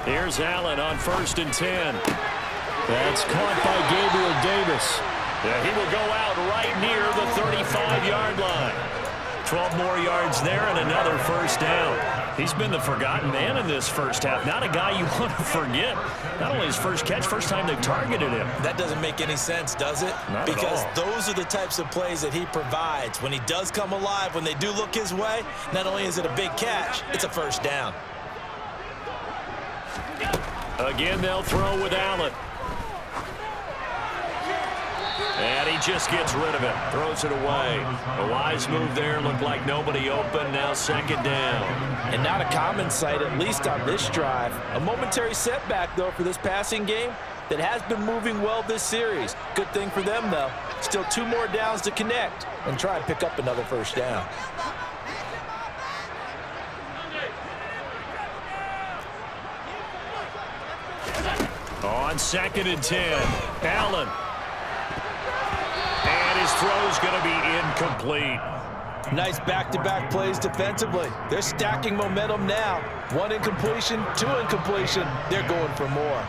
Here's Allen on 1st and 10. That's caught by Gabriel Davis. Yeah, he will go out right near the 35-yard line. 12 more yards there and another first down. He's been the forgotten man in this first half. Not a guy you want to forget. Not only his first catch, first time they've targeted him. That doesn't make any sense, does it? Not because at all. Those are the types of plays that he provides. When he does come alive, when they do look his way, not only is it a big catch, it's a first down. Again, they'll throw with Allen. And he just gets rid of it. Throws it away. A wise move there. Looked like nobody open. Now 2nd down. And not a common sight, at least on this drive. A momentary setback, though, for this passing game that has been moving well this series. Good thing for them, though. Still 2 more downs to connect and try and pick up another first down. On 2nd and 10, Allen. And his throw's going to be incomplete. Nice back-to-back plays defensively. They're stacking momentum now. 1 incompletion, 2 incompletion. They're going for more.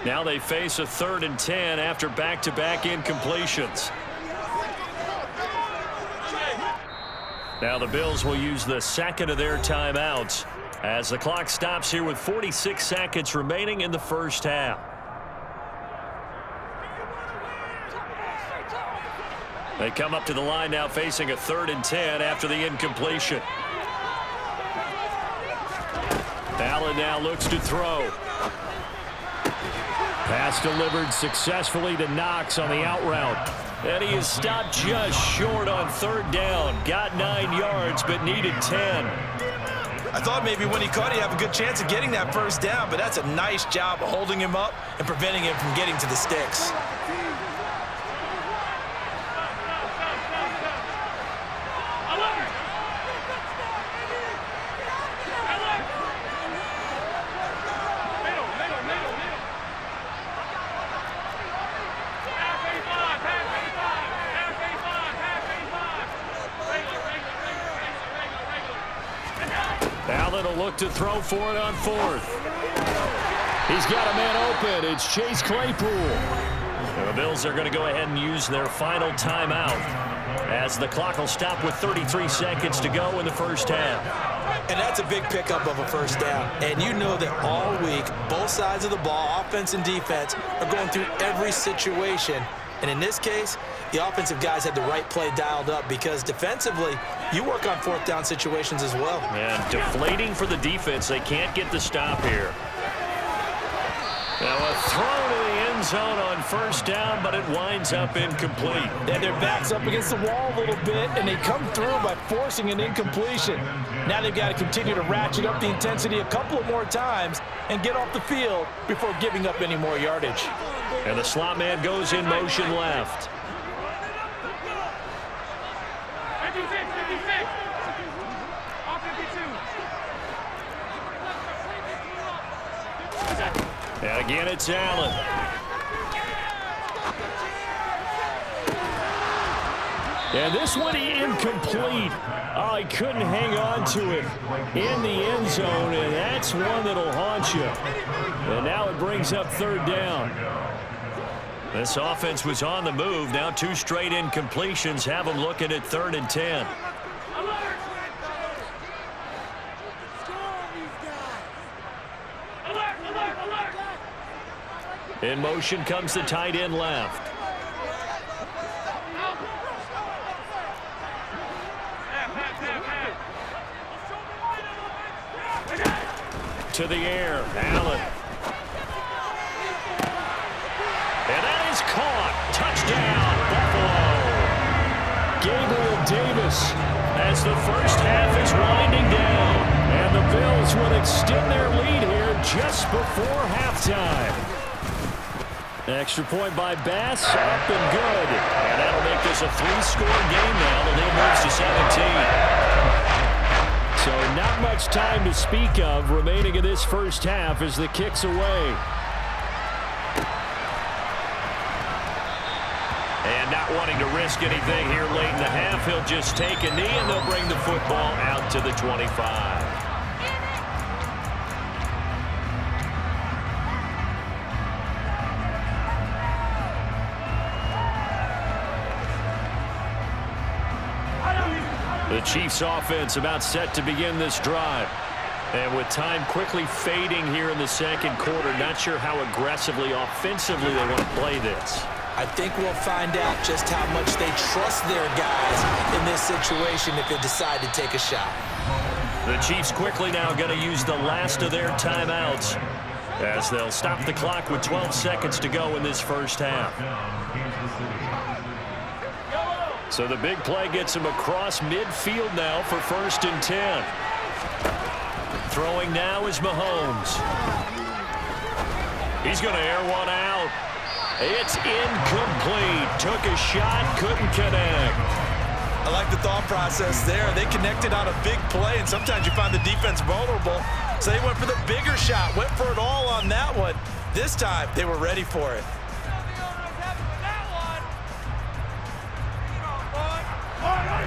Now they face a 3rd and 10 after back-to-back incompletions. Now the Bills will use the 2nd of their timeouts as the clock stops here with 46 seconds remaining in the first half. They come up to the line now facing a 3rd and 10 after the incompletion. Allen now looks to throw. Pass delivered successfully to Knox on the out route. And he is stopped just short on 3rd down. Got 9 yards, but needed 10. I thought maybe when he caught, he'd have a good chance of getting that first down, but that's a nice job of holding him up and preventing him from getting to the sticks. Allen will look to throw for it on 4th. He's got a man open. It's Chase Claypool. The Bills are going to go ahead and use their final timeout as the clock will stop with 33 seconds to go in the first half. And that's a big pickup of a first down. And you know that all week, both sides of the ball, offense and defense, are going through every situation. And in this case, the offensive guys had the right play dialed up because defensively, you work on 4th down situations as well. And deflating for the defense. They can't get the stop here. Now a throw to the end zone on 1st down, but it winds up incomplete. And their back's up against the wall a little bit, and they come through by forcing an incompletion. Now they've got to continue to ratchet up the intensity a couple of more times and get off the field before giving up any more yardage. And the slot man goes in motion left. And again, it's Allen. And this one incomplete. Oh, he couldn't hang on to it in the end zone, and that's one that'll haunt you. And now it brings up 3rd down. This offense was on the move. Now 2 straight incompletions have them looking at 3rd and 10. In motion comes the tight end left. To the air, Allen. And that is caught. Touchdown, Buffalo. Gabriel Davis as the first half is winding down. And the Bills will extend their lead here just before halftime. Extra point by Bass, up and good. And that'll make this a 3-score game now. The lead moves to 17. So not much time to speak of remaining in this first half as the kick's away. And not wanting to risk anything here late in the half, he'll just take a knee and they'll bring the football out to the 25. The Chiefs offense about set to begin this drive. And with time quickly fading here in the second quarter, not sure how aggressively, offensively they want to play this. I think we'll find out just how much they trust their guys in this situation if they decide to take a shot. The Chiefs quickly now going to use the last of their timeouts as they'll stop the clock with 12 seconds to go in this first half. So the big play gets him across midfield now for 1st and 10. Throwing now is Mahomes. He's going to air one out. It's incomplete. Took a shot, couldn't connect. I like the thought process there. They connected on a big play, and sometimes you find the defense vulnerable. So they went for the bigger shot, went for it all on that one. This time, they were ready for it.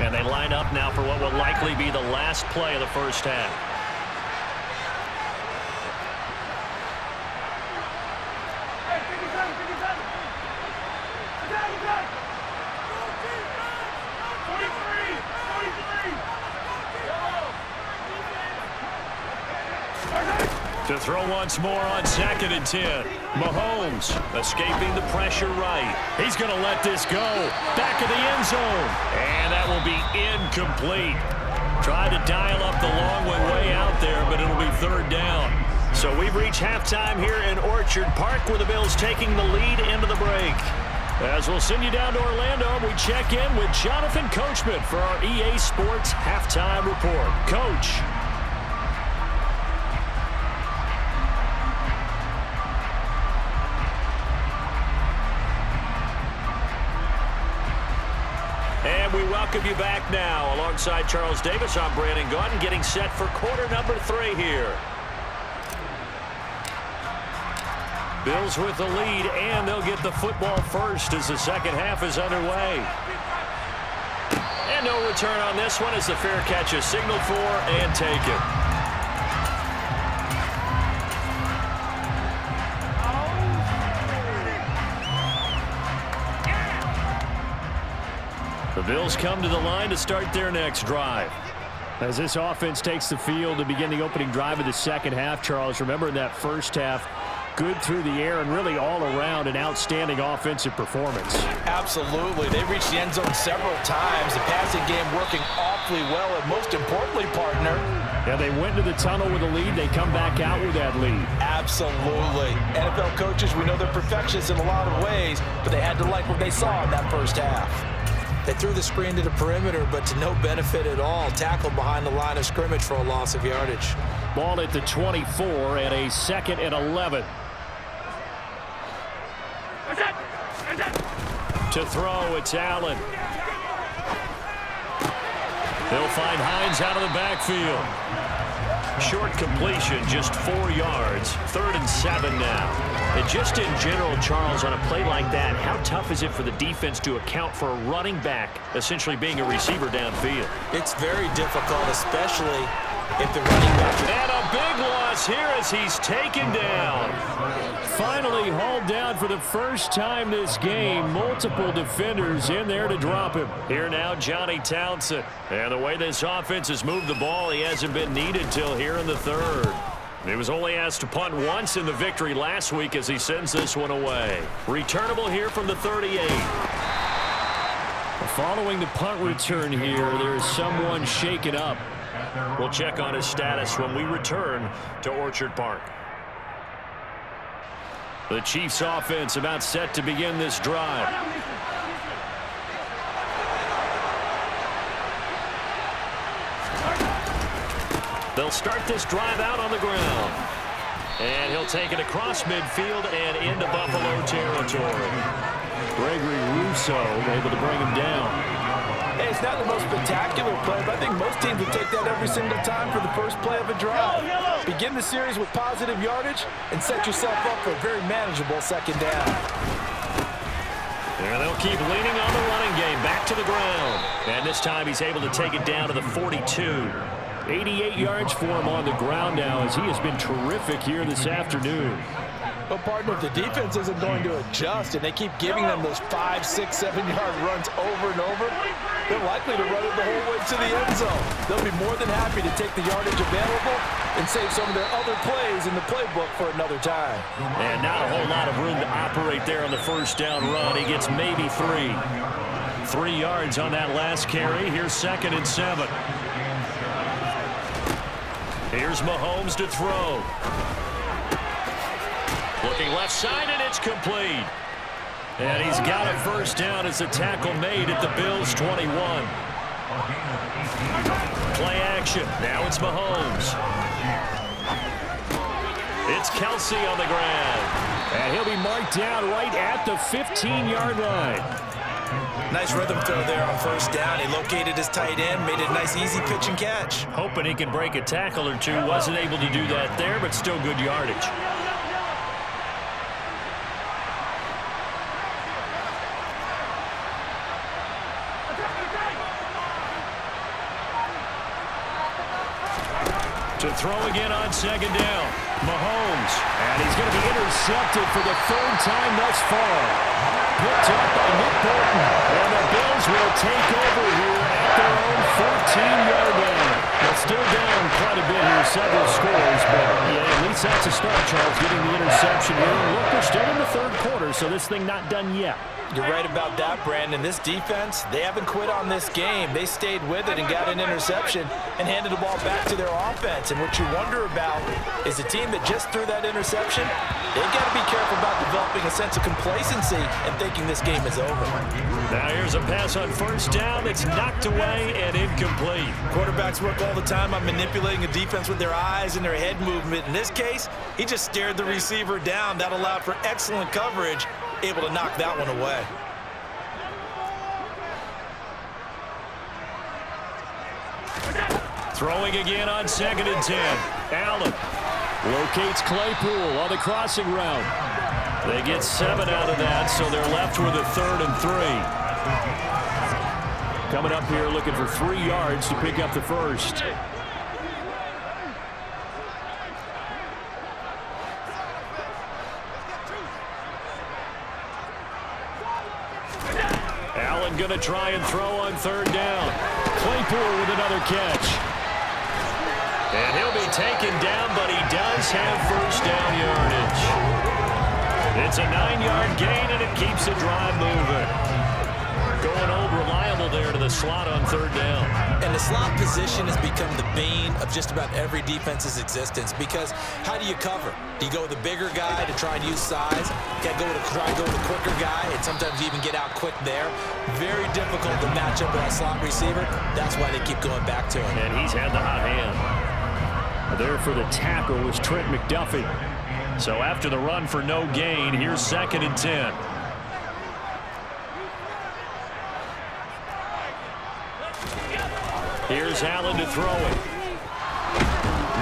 And they line up now for what will likely be the last play of the first half. To throw once more on 2nd and 10. Mahomes escaping the pressure right. He's going to let this go. Back of the end zone. And that will be incomplete. Tried to dial up the long one way out there, but it'll be 3rd down. So we've reached halftime here in Orchard Park with the Bills taking the lead into the break. As we'll send you down to Orlando, we check in with Jonathan Coachman for our EA Sports Halftime Report. Coach. And we welcome you back now. Alongside Charles Davis, I'm Brandon Gaudin, getting set for quarter number 3 here. Bills with the lead, and they'll get the football first as the second half is underway. And no return on this one as the fair catch is signaled for and taken. The Bills come to the line to start their next drive. As this offense takes the field to begin the opening drive of the second half, Charles, remember in that first half, good through the air and really all around an outstanding offensive performance. Absolutely. They reached the end zone several times. The passing game working awfully well, and most importantly, partner. Yeah, they went to the tunnel with a lead. They come back out with that lead. Absolutely. NFL coaches, we know they're perfectionists in a lot of ways, but they had to like what they saw in that first half. They threw the screen to the perimeter, but to no benefit at all. Tackled behind the line of scrimmage for a loss of yardage. Ball at the 24 and a 2nd and 11. To throw, it's Allen. They'll find Hines out of the backfield. Short completion, just 4 yards. 3rd and 7 now. And just in general, Charles, on a play like that, how tough is it for the defense to account for a running back essentially being a receiver downfield? It's very difficult, especially if the running back... And a big loss here as he's taken down. Finally hauled down for the first time this game. Multiple defenders in there to drop him. Here now, Johnny Townsend. And the way this offense has moved the ball, he hasn't been needed till here in the 3rd. He was only asked to punt once in the victory last week as he sends this one away. Returnable here from the 38. Following the punt return here, there is someone shaken up. We'll check on his status when we return to Orchard Park. The Chiefs offense about set to begin this drive. They'll start this drive out on the ground. And he'll take it across midfield and into Buffalo territory. Gregory Rousseau able to bring him down. Hey, it's not the most spectacular play, but I think most teams would take that every single time for the first play of a drive. Begin the series with positive yardage and set yourself up for a very manageable second down. And they'll keep leaning on the running game. Back to the ground. And this time he's able to take it down to the 42. 88 yards for him on the ground now as he has been terrific here this afternoon. Well, partner, if the defense isn't going to adjust and they keep giving them those 5, 6, 7-yard runs over and over, they're likely to run it the whole way to the end zone. They'll be more than happy to take the yardage available and save some of their other plays in the playbook for another time. And not a whole lot of room to operate there on the first down run. He gets maybe 3. 3 yards on that last carry. Here's 2nd and 7. Here's Mahomes to throw. Looking left side, and it's complete. And he's got a first down as the tackle made at the Bills' 21. Play action. Now it's Mahomes. It's Kelsey on the ground. And he'll be marked down right at the 15-yard line. Nice rhythm throw there on first down. He located his tight end, made it a nice easy pitch and catch. Hoping he can break a tackle or two. Wasn't able to do that there, but still good yardage. To throw again on 2nd down. Mahomes. And he's going to be intercepted for the 3rd time thus far. Picked up by Nick Bolton. And the Bills will take over here at their own 14-yard line. They're still down quite a bit here, several scores. But yeah, at least that's a start, Charles, getting the interception here. Look, we're still in the 3rd quarter, so this thing not done yet. You're right about that, Brandon. This defense, they haven't quit on this game. They stayed with it and got an interception and handed the ball back to their offense. And what you wonder about is a team that just threw that interception, they've got to be careful about developing a sense of complacency and thinking this game is over. Now here's a pass on first down that's knocked away and incomplete. Quarterbacks work all the time on manipulating a defense with their eyes and their head movement. In this case, he just stared the receiver down. That allowed for excellent coverage, able to knock that one away. Throwing again on 2nd and 10. Allen locates Claypool on the crossing route. They get 7 out of that, so they're left with a 3rd and 3. Coming up here looking for 3 yards to pick up the first. Allen going to try and throw on 3rd down. Claypool with another catch. And he'll be taken down, but he does have first down yardage. It's a 9-yard gain, and it keeps the drive moving. Going old reliable there to the slot on 3rd down. And the slot position has become the bane of just about every defense's existence, because how do you cover? Do you go with the bigger guy to try and use size? You got to try and go with the quicker guy, and sometimes you even get out quick there. Very difficult to match up with that slot receiver. That's why they keep going back to him. And he's had the hot hand. There for the tackle was Trent McDuffie. So after the run for no gain, here's 2nd and 10. Here's Allen to throw it.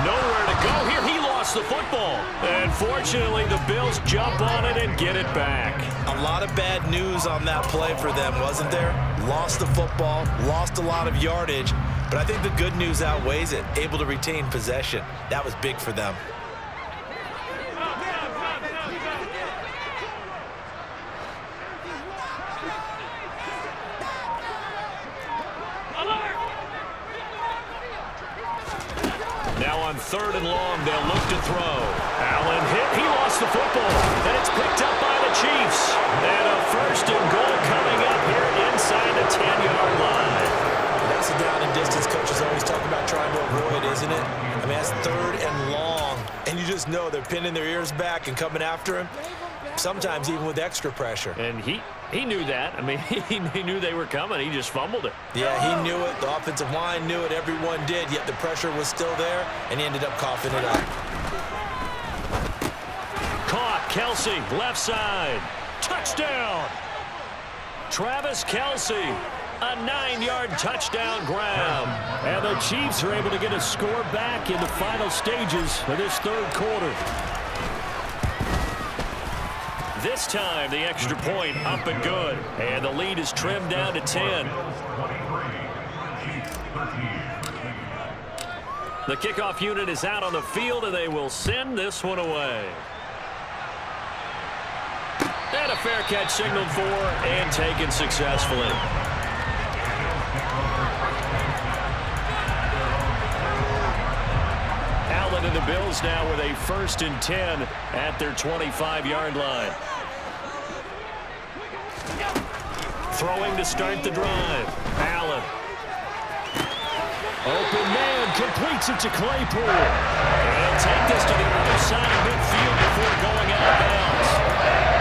Nowhere to go here. He lost the football. And fortunately, the Bills jump on it and get it back. A lot of bad news on that play for them, wasn't there? Lost the football, lost a lot of yardage. But I think the good news outweighs it. Able to retain possession. That was big for them. Now on 3rd and long, they'll look to throw. Allen hit. He lost the football. And it's picked up by the Chiefs. And a 1st and goal coming up here inside the 10-yard line. That's a down and distance coaches always talk about trying to avoid, isn't it? I mean, that's 3rd and long. And you just know they're pinning their ears back and coming after him. Sometimes even with extra pressure. And he knew that. I mean, he knew they were coming. He just fumbled it. Yeah, he knew it. The offensive line knew it. Everyone did. Yet the pressure was still there, and he ended up coughing it up. Kelsey, left side. Touchdown! Travis Kelsey, a 9-yard touchdown grab. And the Chiefs are able to get a score back in the final stages of this third quarter. This time, the extra point up and good. And the lead is trimmed down to 10. The kickoff unit is out on the field, and they will send this one away. And a fair catch signaled for and taken successfully. Allen and the Bills now with a 1st and 10 at their 25-yard line. Throwing to start the drive. Allen. Open man, completes it to Claypool. And he'll take this to the other side of midfield before going out of bounds.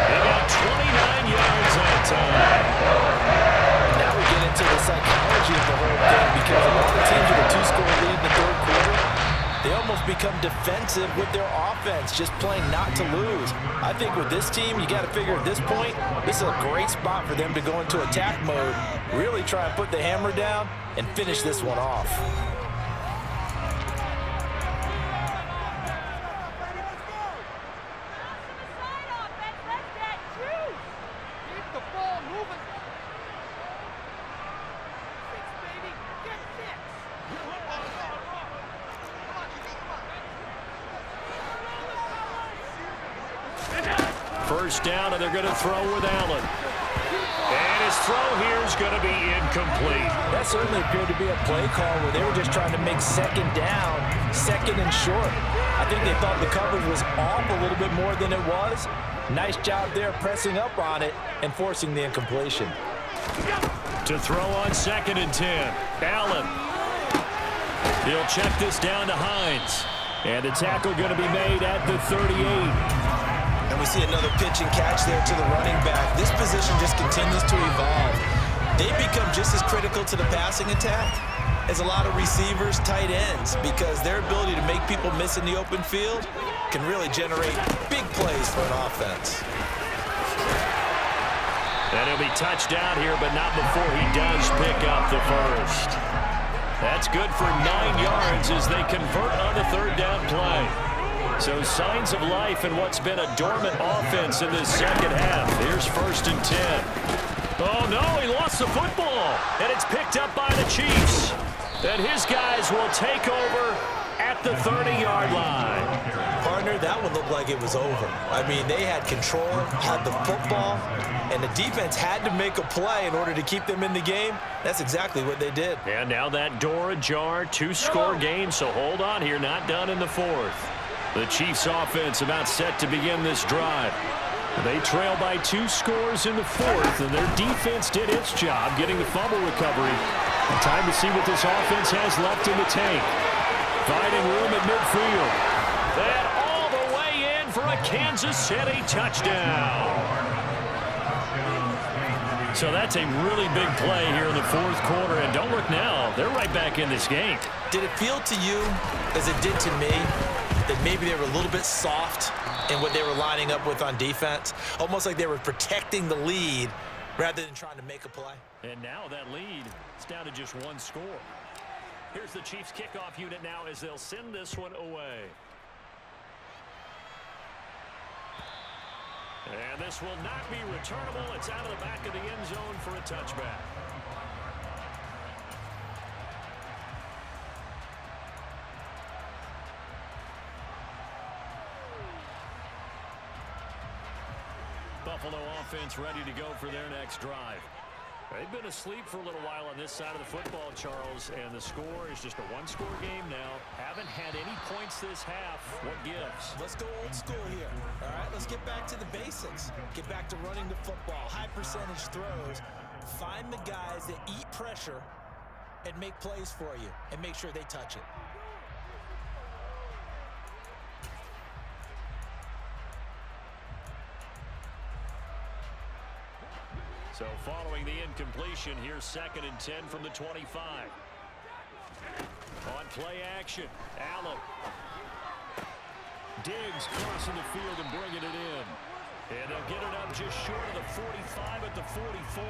About 29 yards that time. Now we get into the psychology of the whole thing, because a lot of teams with a 2-score lead in the third quarter, they almost become defensive with their offense, just playing not to lose. I think with this team, you got to figure at this point, this is a great spot for them to go into attack mode, really try and put the hammer down and finish this one off. First down, and they're going to throw with Allen. And his throw here is going to be incomplete. That certainly appeared to be a play call where they were just trying to make second down, second and short. I think they thought the coverage was off a little bit more than it was. Nice job there pressing up on it and forcing the incompletion. To throw on 2nd and 10. Allen. He'll check this down to Hines. And the tackle going to be made at the 38. And we see another pitch and catch there to the running back. This position just continues to evolve. They become just as critical to the passing attack as a lot of receivers, tight ends, because their ability to make people miss in the open field can really generate big plays for an offense. And he'll be touched down here, but not before he does pick up the first. That's good for 9 yards as they convert on the 3rd down play. So signs of life in what's been a dormant offense in this second half. Here's 1st and 10. Oh, no, he lost the football. And it's picked up by the Chiefs. And his guys will take over at the 30-yard line. Partner, that one looked like it was over. I mean, they had control, had the football, and the defense had to make a play in order to keep them in the game. That's exactly what they did. And now that door ajar, 2-score game, so hold on here, not done in the 4th. The Chiefs offense about set to begin this drive. They trail by 2 scores in the 4th, and their defense did its job getting the fumble recovery. And time to see what this offense has left in the tank. Finding room at midfield. And all the way in for a Kansas City touchdown. So that's a really big play here in the 4th quarter. And don't look now, they're right back in this game. Did it feel to you, as it did to me, that maybe they were a little bit soft in what they were lining up with on defense? Almost like they were protecting the lead rather than trying to make a play. And now that lead is down to just 1 score. Here's the Chiefs kickoff unit now as they'll send this one away. And this will not be returnable. It's out of the back of the end zone for a touchback. Buffalo offense ready to go for their next drive. They've been asleep for a little while on this side of the football, Charles, and the score is just a 1-score game now. Haven't had any points this half. What gives? Let's go old school here. All right, let's get back to the basics. Get back to running the football, high percentage throws. Find the guys that eat pressure and make plays for you and make sure they touch it. So following the incompletion, here's 2nd and 10 from the 25. On play action, Allen. Diggs crossing the field and bringing it in. And they'll get it up just short of the 45 at the 44.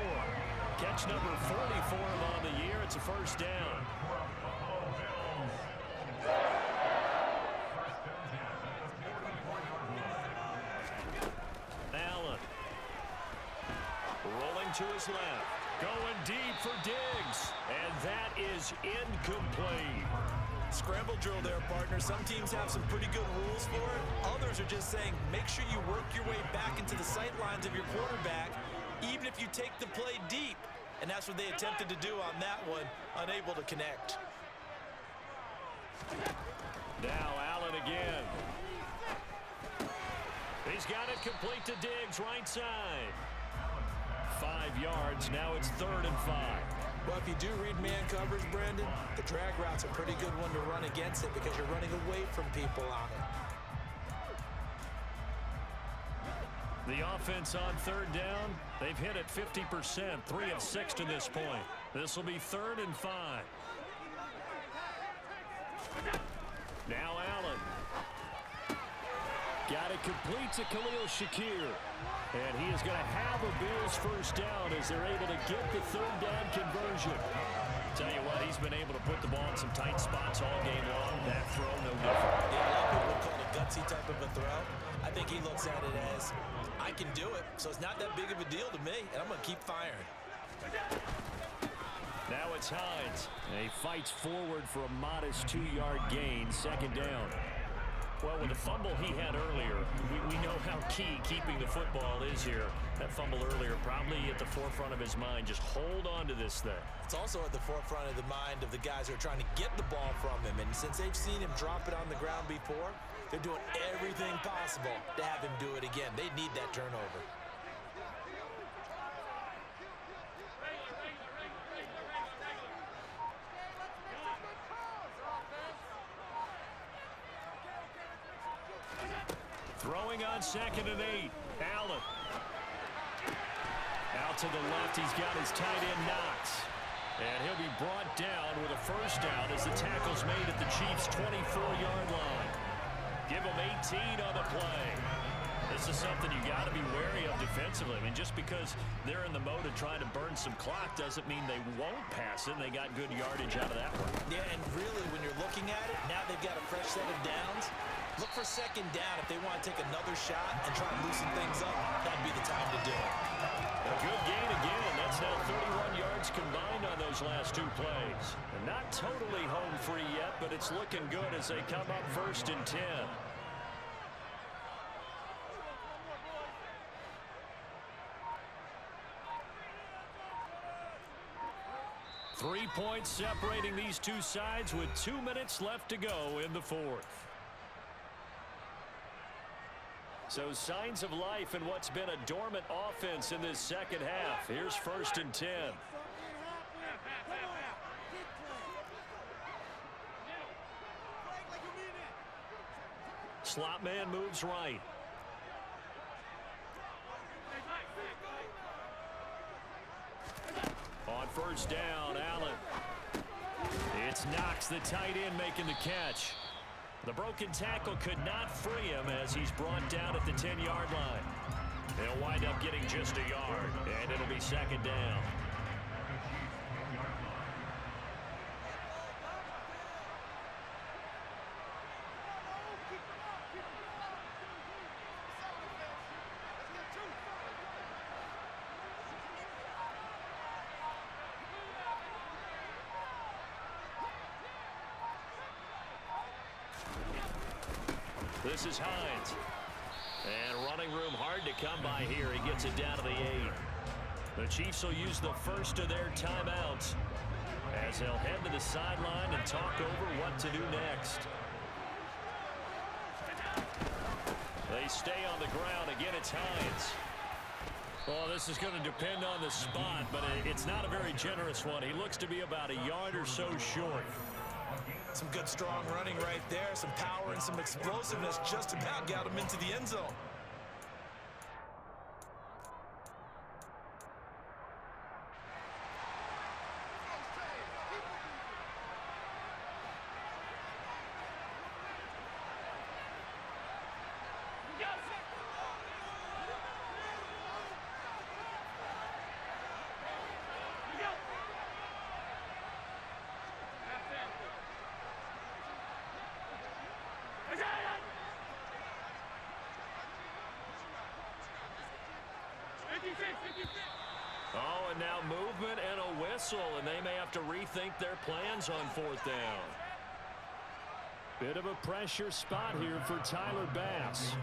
Catch number 44 on the year. It's a first down. Allen. Rolling to his left. Going deep for Diggs. And that is incomplete. Scramble drill there, partner. Some teams have some pretty good rules for it. Others are just saying, make sure you work your way back into the sight lines of your quarterback, even if you take the play deep. And that's what they attempted to do on that one, unable to connect. Now Allen again. He's got it complete to Diggs, right side. 5 yards. Now it's 3rd and 5. Well, if you do read man coverage, Brandon, the drag route's a pretty good one to run against it because you're running away from people on it. The offense on 3rd down, they've hit it 50%, 3 of 6 to this point. This will be 3rd and 5. Now Allen. Got it complete to Khalil Shakir. And he is going to have a Bills first down as they're able to get the 3rd down conversion. Tell you what, he's been able to put the ball in some tight spots all game long. That throw, no different. Yeah, a lot of people would call it a gutsy type of a throw. I think he looks at it as, I can do it, so it's not that big of a deal to me, and I'm going to keep firing. Now it's Hines. And he fights forward for a modest 2-yard gain, 2nd down. Well, with the fumble he had earlier, we know how key keeping the football is here. That fumble earlier probably at the forefront of his mind. Just hold on to this thing. It's also at the forefront of the mind of the guys who are trying to get the ball from him. And since they've seen him drop it on the ground before, they're doing everything possible to have him do it again. They need that turnover. Throwing on 2nd and 8. Allen. Out to the left, he's got his tight end Knox. And he'll be brought down with a first down as the tackle's made at the Chiefs' 24-yard line. Give them 18 on the play. This is something you got to be wary of defensively. I mean, just because they're in the mode of trying to burn some clock doesn't mean they won't pass it, and they got good yardage out of that one. Yeah, and really, when you're looking at it, now they've got a fresh set of downs. Look for 2nd down if they want to take another shot and try to loosen things up. That'd be the time to do it. A good gain again. That's now 31 yards combined on those last 2 plays. And not totally home free yet, but it's looking good as they come up 1st and 10. Three points separating these two sides with 2 minutes left to go in the 4th. So signs of life in what's been a dormant offense in this 2nd half. Here's 1st and 10. Slot man moves right. On 1st down, Allen. It's Knox, the tight end, making the catch. The broken tackle could not free him as he's brought down at the 10-yard line. They'll wind up getting just a yard, and it'll be 2nd down. This is Hines. And running room hard to come by here. He gets it down to the 8. The Chiefs will use the first of their timeouts as they'll head to the sideline and talk over what to do next. They stay on the ground. Again, it's Hines. Well, this is going to depend on the spot, but it's not a very generous one. He looks to be about a yard or so short. Some good, strong running right there. Some power and some explosiveness just about got him into the end zone. Oh, and now movement and a whistle, and they may have to rethink their plans on 4th down. Bit of a pressure spot here for Tyler Bass.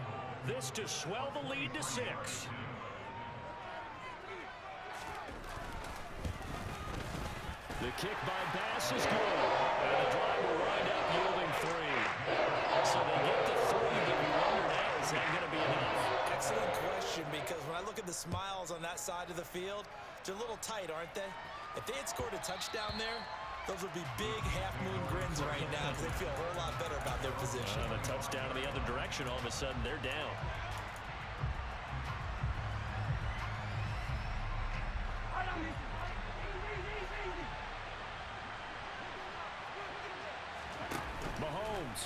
This to swell the lead to 6. The kick by Bass is good. And the drive will wind up yielding 3. So they get the 3, but we wonder now, is that going to be enough? Excellent question, because when I look at the smiles on that side of the field, they're a little tight, aren't they? If they had scored a touchdown there, those would be big half-moon grins right now because they feel a whole lot better about their position. And a touchdown in the other direction, all of a sudden they're down. Mahomes.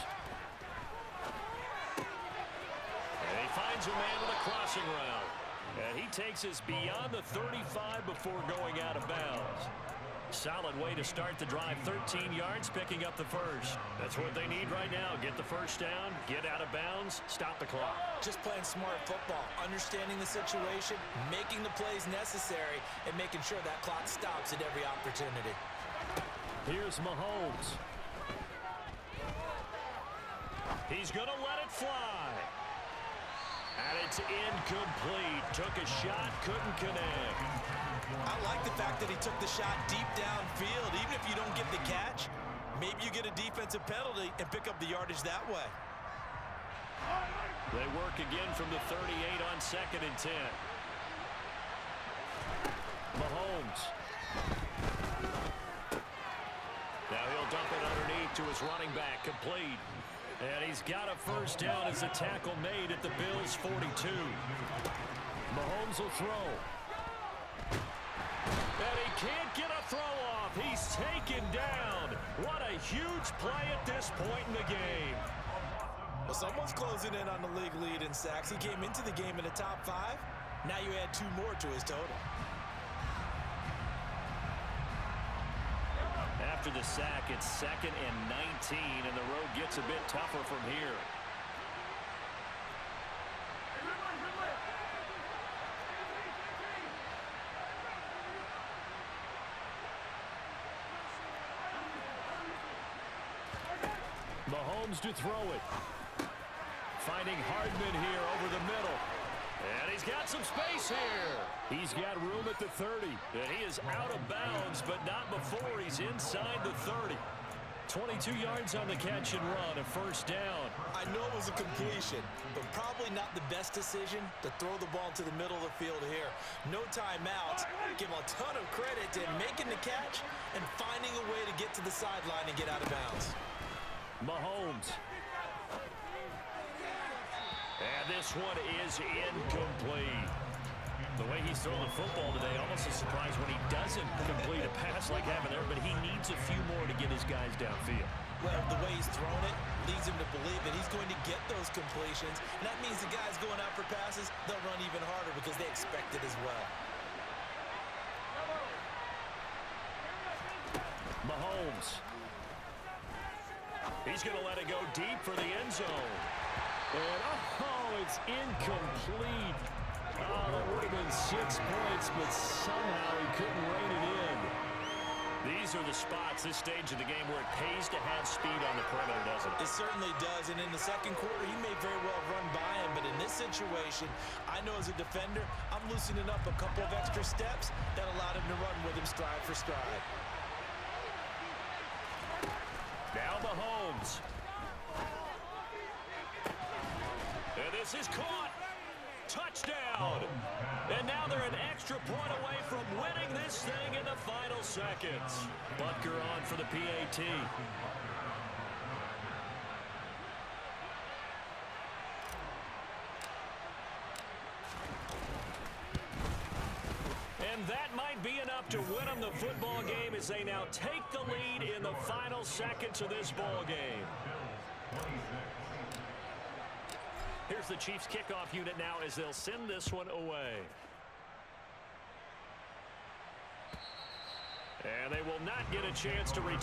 And he finds a man with a crossing route. And he takes us beyond the 35 before going out of bounds. Solid way to start the drive. 13 yards, picking up the first. That's what they need right now. Get the first down, get out of bounds, stop the clock. Just playing smart football, understanding the situation, making the plays necessary, and making sure that clock stops at every opportunity. Here's Mahomes. He's going to let it fly. And it's incomplete. Took a shot, couldn't connect. I like the fact that he took the shot deep downfield. Even if you don't get the catch, maybe you get a defensive penalty and pick up the yardage that way. They work again from the 38 on 2nd and 10. Mahomes. Now he'll dump it underneath to his running back, complete. And he's got a first down as the tackle made at the Bills' 42. Mahomes will throw. And he can't get a throw off. He's taken down. What a huge play at this point in the game. Well, someone's closing in on the league lead in sacks. He came into the game in the top 5. Now you add 2 more to his total. After the sack, it's 2nd and 19, and the road gets a bit tougher from here. Mahomes to throw it. Finding Hardman here over the middle. And he's got some space here. He's got room at the 30. And he is out of bounds, but not before he's inside the 30. 22 yards on the catch and run, a first down. I know it was a completion, but probably not the best decision to throw the ball to the middle of the field here. No timeouts. Give a ton of credit to making the catch and finding a way to get to the sideline and get out of bounds. Mahomes. And this one is incomplete. The way he's throwing the football today, almost a surprise when he doesn't complete a pass like having there, but he needs a few more to get his guys downfield. Well, the way he's thrown it leads him to believe that he's going to get those completions, and that means the guys going out for passes, they'll run even harder because they expect it as well. Mahomes. He's going to let it go deep for the end zone. And, oh, it's incomplete. Oh, that would have been 6 points, but somehow he couldn't rein it in. These are the spots, this stage of the game, where it pays to have speed on the perimeter, doesn't it? It certainly does, and in the second quarter, he may very well run by him, but in this situation, I know as a defender, I'm loosening up a couple of extra steps that allowed him to run with him stride for stride. Now Mahomes. And this is caught. Touchdown. And now they're an extra point away from winning this thing in the final seconds. Butker on for the PAT. And that might be enough to win them the football game as they now take the lead in the final seconds of this ball game. Here's the Chiefs kickoff unit now as they'll send this one away. And they will not get a chance to return.